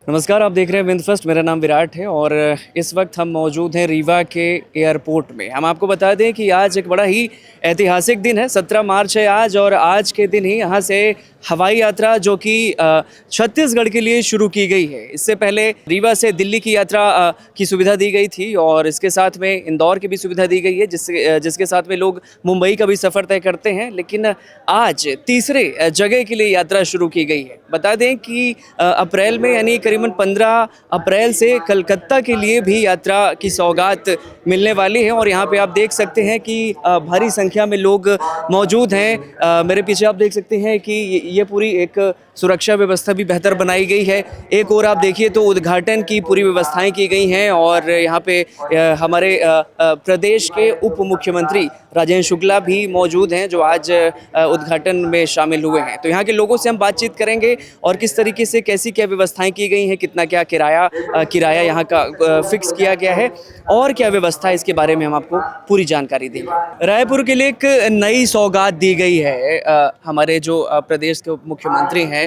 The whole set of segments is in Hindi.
नमस्कार, आप देख रहे हैं विंद फर्स्ट। मेरा नाम विराट है और इस वक्त हम मौजूद हैं रीवा के एयरपोर्ट में। हम आपको बता दें कि आज एक बड़ा ही ऐतिहासिक दिन है, 17 मार्च है आज, और आज के दिन ही यहाँ से हवाई यात्रा जो कि छत्तीसगढ़ के लिए शुरू की गई है। इससे पहले रीवा से दिल्ली की यात्रा की सुविधा दी गई थी और इसके साथ में इंदौर की भी सुविधा दी गई है, जिसके साथ में लोग मुंबई का भी सफ़र तय करते हैं। लेकिन आज तीसरे जगह के लिए यात्रा शुरू की गई है। बता दें कि अप्रैल में यानी करीबन 15 अप्रैल से कलकत्ता के लिए भी यात्रा की सौगात मिलने वाली है और यहाँ पे आप देख सकते हैं कि भारी संख्या में लोग मौजूद हैं। मेरे पीछे आप देख सकते हैं कि ये पूरी एक सुरक्षा व्यवस्था भी बेहतर बनाई गई है। एक और आप देखिए तो उद्घाटन की पूरी व्यवस्थाएं की गई हैं और यहाँ पे हमारे प्रदेश के उप मुख्यमंत्री राजेंद्र शुक्ला भी मौजूद हैं, जो आज उद्घाटन में शामिल हुए हैं। तो यहाँ के लोगों से हम बातचीत करेंगे और किस तरीके से कैसी क्या व्यवस्थाएं की गई हैं, कितना क्या किराया यहाँ का फिक्स किया गया है और क्या व्यवस्था है, इसके बारे में हम आपको पूरी जानकारी देंगे। रायपुर के लिए एक नई सौगात दी गई है। हमारे जो प्रदेश के उप मुख्यमंत्री हैं,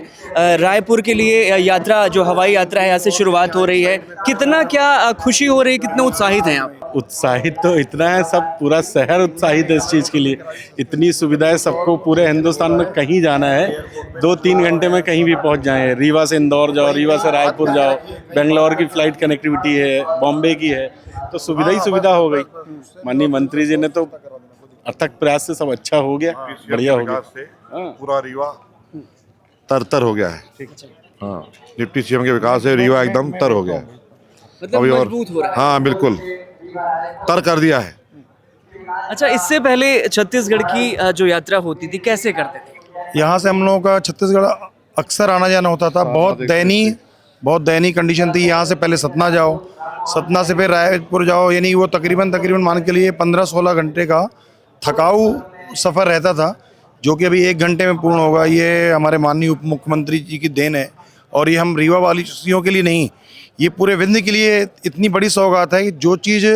रायपुर के लिए यात्रा जो हवाई यात्रा है यहाँ से शुरुआत हो रही है। कितना क्या खुशी हो रही है, कितने उत्साहित हैं आप? उत्साहित तो इतना है, सब पूरा शहर उत्साहित है इस चीज़ के लिए। इतनी सुविधाएं, सबको पूरे हिंदुस्तान में कहीं जाना है 2-3 घंटे में कहीं भी पहुंच जाए। रीवा से इंदौर जाओ, रीवा से रायपुर जाओ, बेंगलोर की फ्लाइट कनेक्टिविटी है, बॉम्बे की है, तो सुविधा ही सुविधा हो गई। माननीय मंत्री जी ने तो अथक प्रयास से सब अच्छा हो गया, बढ़िया हो गया। पूरा रीवा तर हो गया है। हाँ, डिप्टी सीएम के विकास से रीवा एकदम तर हो गया है। मतलब मजबूत हो रहा है। हाँ बिल्कुल, तर कर दिया है। अच्छा, इससे पहले छत्तीसगढ़ की जो यात्रा होती थी कैसे करते थे? यहाँ से हम लोगों का छत्तीसगढ़ अक्सर आना जाना होता था। बहुत दयनीय कंडीशन थी। यहाँ से पहले सतना जाओ, सतना से फिर रायपुर जाओ, यानी वो तकरीबन मान के लिए 15-16 घंटे का थकाऊ सफ़र रहता था, जो कि अभी 1 घंटे में पूर्ण होगा। ये हमारे माननीय उप मुख्यमंत्री जी की देन है और ये हम रीवा वासियों के लिए नहीं, ये पूरे विंध्य के लिए इतनी बड़ी सौगात है कि जो चीज़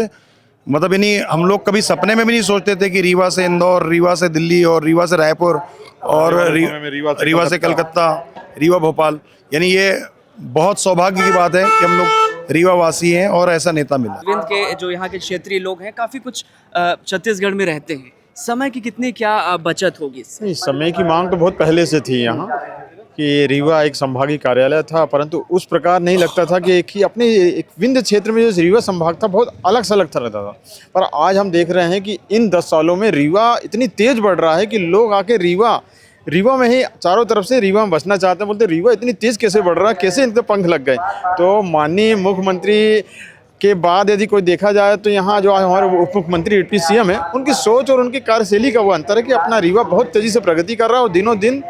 मतलब यानी हम लोग कभी सपने में भी नहीं सोचते थे कि रीवा से इंदौर, रीवा से दिल्ली और रीवा से रायपुर और रीवा से कलकत्ता, रीवा भोपाल, यानी ये बहुत सौभाग्य की बात है कि हम लोग रीवा वासी हैं और ऐसा नेता मिला। विंध्य के जो यहाँ के क्षेत्रीय लोग हैं, काफ़ी कुछ छत्तीसगढ़ में रहते हैं। समय की कितनी क्या बचत होगी इससे? नहीं, समय की मांग तो बहुत पहले से थी यहाँ कि रीवा एक संभागीय कार्यालय था, परंतु उस प्रकार नहीं लगता था कि एक विंध्य क्षेत्र में जो रीवा संभाग था बहुत अलग सा लगता रहता था। पर आज हम देख रहे हैं कि इन 10 सालों में रीवा इतनी तेज बढ़ रहा है कि लोग आके रीवा में ही चारों तरफ से रीवा में बसना चाहते हैं। बोलते रीवा इतनी तेज कैसे बढ़ रहा है, कैसे इनके पंख लग गए। तो माननीय मुख्यमंत्री के बाद यदि कोई देखा जाए तो यहाँ जो हमारे उप मुख्यमंत्री डिप्टी सीएम है, उनकी सोच और उनकी कार्यशैली का वो अंतर है कि अपना रीवा बहुत तेजी से प्रगति कर रहा है और दिनों दिन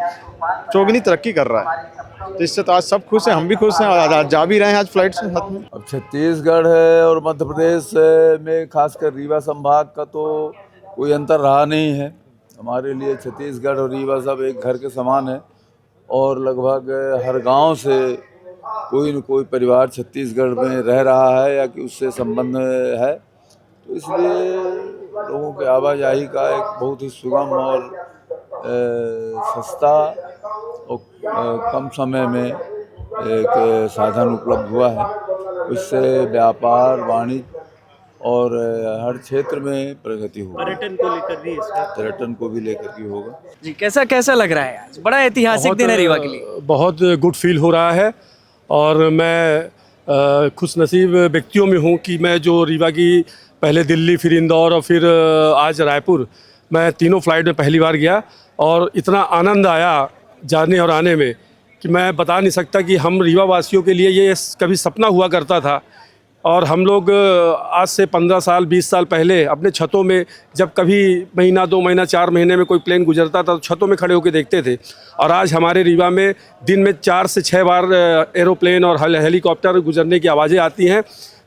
चौगुनी तरक्की कर रहा है। तो इससे तो आज सब खुश हैं, हम भी खुश हैं, आज जा भी रहे हैं आज फ्लाइट से साथ में। अब छत्तीसगढ़ है और मध्य प्रदेश में खासकर रीवा संभाग का तो कोई अंतर रहा नहीं है। हमारे लिए छत्तीसगढ़ और रीवा सब एक घर के समान है और लगभग हर गांव से कोई न कोई परिवार छत्तीसगढ़ में रह रहा है या कि उससे संबंध है। तो इसलिए लोगों के आवाजाही का एक बहुत ही सुगम और सस्ता और कम समय में एक साधन उपलब्ध हुआ है। इससे व्यापार, वाणिज्य और हर क्षेत्र में प्रगति होगी। पर्यटन को लेकर भी पर्यटन को भी लेकर के होगा। जी, कैसा लग रहा है आज? बड़ा ऐतिहासिक दिन है रीवा के लिए। बहुत गुड फील हो रहा है और मैं खुशनसीब व्यक्तियों में हूँ कि मैं जो रीवा की पहले दिल्ली, फिर इंदौर और फिर आज रायपुर, मैं तीनों फ्लाइट में पहली बार गया और इतना आनंद आया जाने और आने में कि मैं बता नहीं सकता कि हम रीवा वासियों के लिए ये कभी सपना हुआ करता था। और हम लोग आज से 15 साल 20 साल पहले अपने छतों में जब कभी महीना 2 महीना 4 महीने में कोई प्लेन गुजरता था तो छतों में खड़े होकर देखते थे, और आज हमारे रीवा में दिन में 4 से 6 बार एरोप्लेन और हेलीकॉप्टर गुजरने की आवाज़ें आती हैं।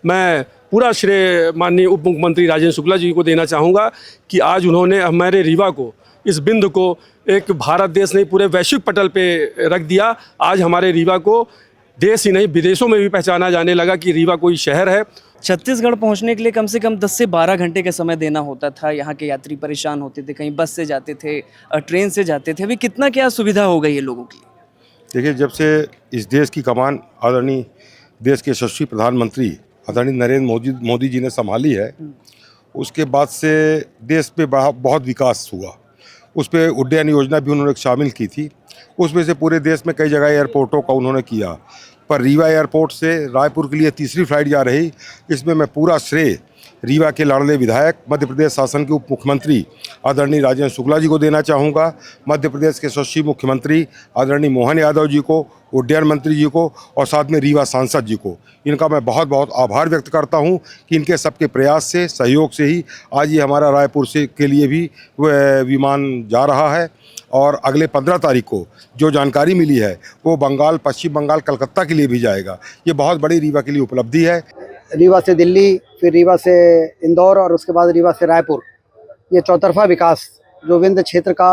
मैं पूरा श्रेय माननीय उप मुख्यमंत्री राजेंद्र शुक्ला जी को देना चाहूँगा कि आज उन्होंने हमारे रीवा को, इस बिंदु को एक भारत देश नहीं पूरे वैश्विक पटल पे रख दिया। आज हमारे रीवा को देश ही नहीं विदेशों में भी पहचाना जाने लगा कि रीवा कोई शहर है। छत्तीसगढ़ पहुंचने के लिए कम से कम 10 से 12 घंटे का समय देना होता था। यहाँ के यात्री परेशान होते थे, कहीं बस से जाते थे, ट्रेन से जाते थे। अभी कितना क्या सुविधा हो गई है लोगों की? देखिए, जब से इस देश की कमान आदरणीय देश के यशस्वी प्रधानमंत्री आदरणीय नरेंद्र मोदी जी ने संभाली है, उसके बाद से देश में बहुत विकास हुआ। उस पर उड्डयन योजना भी उन्होंने शामिल की थी। उसमें से पूरे देश में कई जगह एयरपोर्टों का उन्होंने किया, पर रीवा एयरपोर्ट से रायपुर के लिए तीसरी फ्लाइट जा रही। इसमें मैं पूरा श्रेय रीवा के लाडले विधायक, मध्य प्रदेश शासन के उप मुख्यमंत्री आदरणीय राजेंद्र शुक्ला जी को देना चाहूँगा, मध्य प्रदेश के यशस्वी मुख्यमंत्री आदरणीय मोहन यादव जी को, उड्डयन मंत्री जी को और साथ में रीवा सांसद जी को। इनका मैं बहुत बहुत आभार व्यक्त करता हूं कि इनके सबके प्रयास से, सहयोग से ही आज ये हमारा रायपुर से के लिए भी विमान जा रहा है। और अगले 15 तारीख को जो जानकारी मिली है वो बंगाल, पश्चिम बंगाल, कलकत्ता के लिए भी जाएगा। ये बहुत बड़ी रीवा के लिए उपलब्धि है। रीवा से दिल्ली, फिर रीवा से इंदौर और उसके बाद रीवा से रायपुर, ये चौतरफा विकास जो विंध्य क्षेत्र का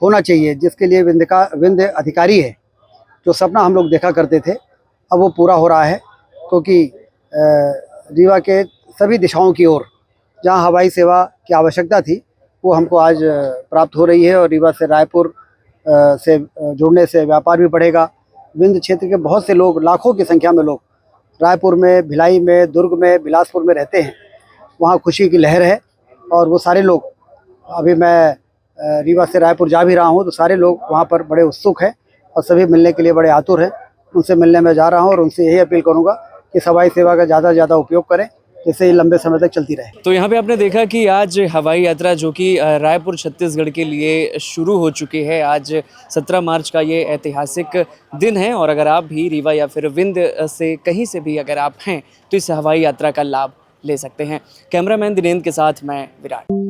होना चाहिए, जिसके लिए विंध्य अधिकारी है, जो सपना हम लोग देखा करते थे, अब वो पूरा हो रहा है। क्योंकि रीवा के सभी दिशाओं की ओर जहां हवाई सेवा की आवश्यकता थी वो हमको आज प्राप्त हो रही है। और रीवा से रायपुर से जुड़ने से व्यापार भी बढ़ेगा। विंध्य क्षेत्र के बहुत से लोग, लाखों की संख्या में लोग रायपुर में, भिलाई में, दुर्ग में, बिलासपुर में रहते हैं। वहाँ खुशी की लहर है और वो सारे लोग, अभी मैं रीवा से रायपुर जा भी रहा हूँ, तो सारे लोग वहाँ पर बड़े उत्सुक हैं और सभी मिलने के लिए बड़े आतुर हैं। उनसे मिलने में जा रहा हूँ और उनसे यही अपील करूँगा कि हवाई सेवा का ज़्यादा से ज़्यादा उपयोग करें, जिससे ये लंबे समय तक चलती रहे। तो यहाँ पे आपने देखा कि आज हवाई यात्रा जो कि रायपुर छत्तीसगढ़ के लिए शुरू हो चुकी है। आज 17 मार्च का ये ऐतिहासिक दिन है और अगर आप भी रीवा या फिर विंध्य से कहीं से भी अगर आप हैं तो इस हवाई यात्रा का लाभ ले सकते हैं। कैमरामैन दिनेंद्र के साथ मैं विराट।